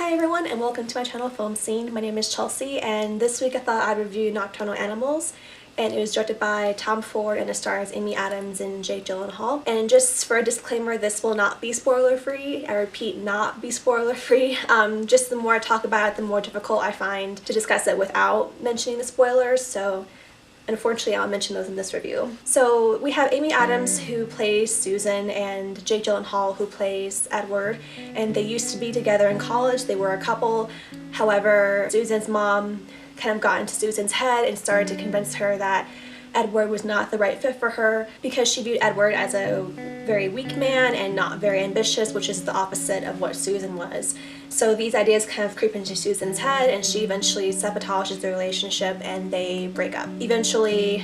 Hi everyone and welcome to my channel Film Scene. My name is Chelsea and this week I thought I'd review Nocturnal Animals, and it was directed by Tom Ford and it stars Amy Adams and Jake Gyllenhaal. And just for a disclaimer, this will not be spoiler free. I repeat, not be spoiler free. Just the more I talk about it, the more difficult I find to discuss it without mentioning the spoilers, so unfortunately I'll mention those in this review. So we have Amy Adams who plays Susan and Jake Gyllenhaal who plays Edward, and they used to be together in college. They were a couple. However, Susan's mom kind of got into Susan's head and started to convince her that Edward was not the right fit for her because she viewed Edward as a very weak man and not very ambitious, which is the opposite of what Susan was. So these ideas kind of creep into Susan's head and she eventually sabotages the relationship and they break up. Eventually,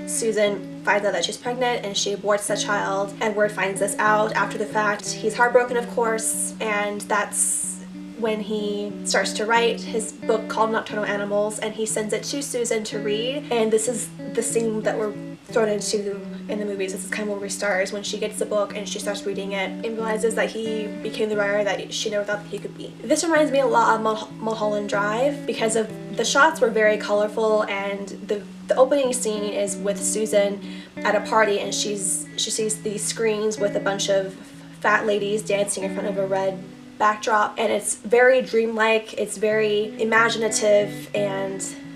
Susan finds out that she's pregnant and she aborts the child. Edward finds this out after the fact. He's heartbroken, of course, and that's when he starts to write his book called Nocturnal Animals, and he sends it to Susan to read. And this is the scene that we're thrown into in the movies. This is kind of where we start, is when she gets the book and she starts reading it and realizes that he became the writer that she never thought that he could be. This reminds me a lot of Mulholland Drive because of the shots were very colorful, and the opening scene is with Susan at a party and she sees these screens with a bunch of fat ladies dancing in front of a red backdrop, and it's very dreamlike, it's very imaginative,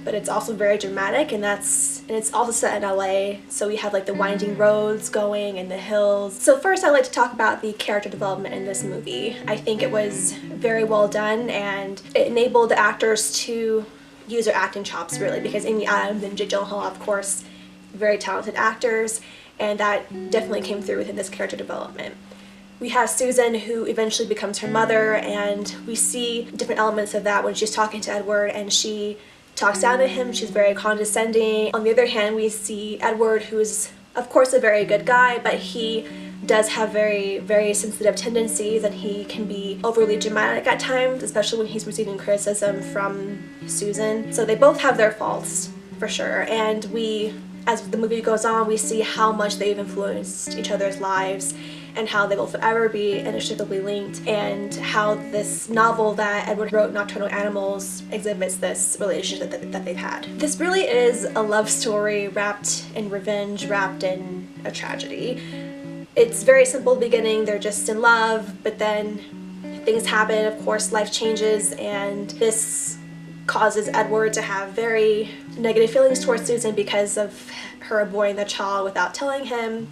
but it's also very dramatic, and it's also set in LA, so we have like the winding roads going and the hills. So first I'd like to talk about the character development in this movie. I think it was very well done and it enabled the actors to use their acting chops really, because Amy Adams and Jake Gyllenhaal, of course, very talented actors, and that definitely came through within this character development. We have Susan, who eventually becomes her mother, and we see different elements of that when she's talking to Edward and she talks down to him. She's very condescending. On the other hand, we see Edward, who is of course a very good guy, but he does have very, very sensitive tendencies and he can be overly dramatic at times, especially when he's receiving criticism from Susan. So they both have their faults, for sure, and as the movie goes on, we see how much they've influenced each other's lives and how they will forever be inextricably linked, and how this novel that Edward wrote, Nocturnal Animals, exhibits this relationship that they've had. This really is a love story wrapped in revenge, wrapped in a tragedy. It's very simple at the beginning, they're just in love, but then things happen, of course, life changes, and this causes Edward to have very negative feelings towards Susan because of her aborting the child without telling him,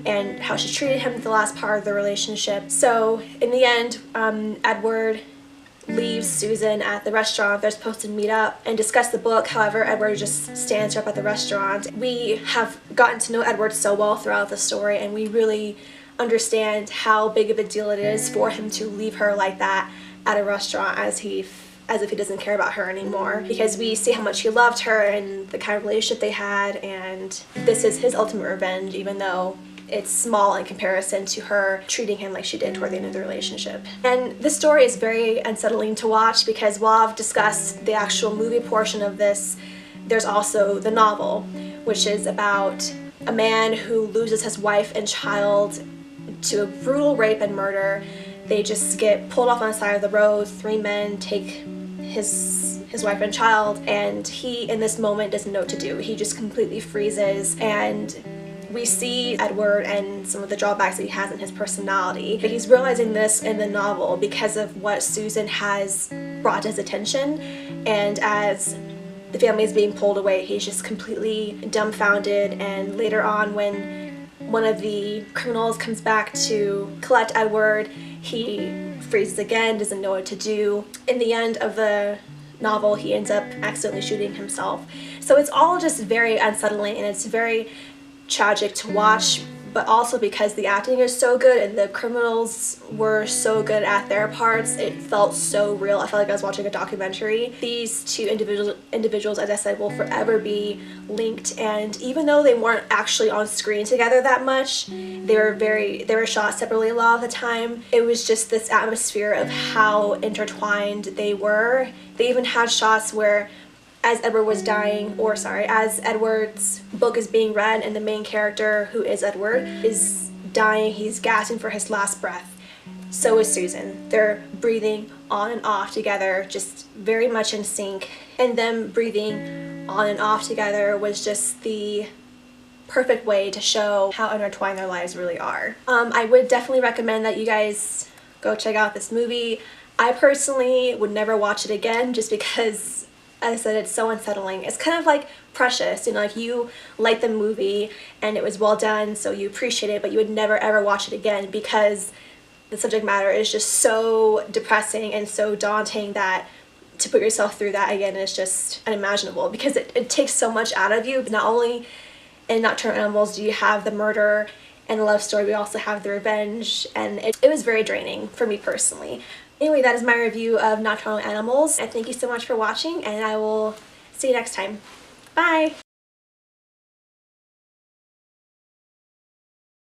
and how she treated him at the last part of the relationship. So in the end, Edward leaves Susan at the restaurant. They're supposed to meet up and discuss the book. However, Edward just stands her up at the restaurant. We have gotten to know Edward so well throughout the story, and we really understand how big of a deal it is for him to leave her like that at a restaurant as if he doesn't care about her anymore, because we see how much he loved her and the kind of relationship they had, and this is his ultimate revenge, even though it's small in comparison to her treating him like she did toward the end of the relationship. And this story is very unsettling to watch because while I've discussed the actual movie portion of this, there's also the novel, which is about a man who loses his wife and child to a brutal rape and murder. They just get pulled off on the side of the road. 3 men take his wife and child, and he in this moment doesn't know what to do. He just completely freezes, and we see Edward and some of the drawbacks that he has in his personality, but he's realizing this in the novel because of what Susan has brought to his attention, and as the family is being pulled away, he's just completely dumbfounded. And later on, when one of the criminals comes back to collect Edward, he freezes again, doesn't know what to do. In the end of the novel, he ends up accidentally shooting himself. So it's all just very unsettling and it's very tragic to watch, but also because the acting is so good and the criminals were so good at their parts, it felt so real. I felt like I was watching a documentary. These two individuals, as I said, will forever be linked, and even though they weren't actually on screen together that much, they were shot separately a lot of the time. It was just this atmosphere of how intertwined they were. They even had shots where as Edward's book is being read and the main character, who is Edward, is dying, he's gasping for his last breath. so is Susan. They're breathing on and off together, just very much in sync. And them breathing on and off together was just the perfect way to show how intertwined their lives really are. I would definitely recommend that you guys go check out this movie. I personally would never watch it again just because, as I said, it's so unsettling. It's kind of like Precious, you know, like you like the movie and it was well done, so you appreciate it, but you would never ever watch it again because the subject matter is just so depressing and so daunting that to put yourself through that again is just unimaginable, because it takes so much out of you. Not only in Nocturnal Animals do you have the murder and the love story, we also have the revenge, and it was very draining for me personally. Anyway, that is my review of Nocturnal Animals, and thank you so much for watching, and I will see you next time. Bye!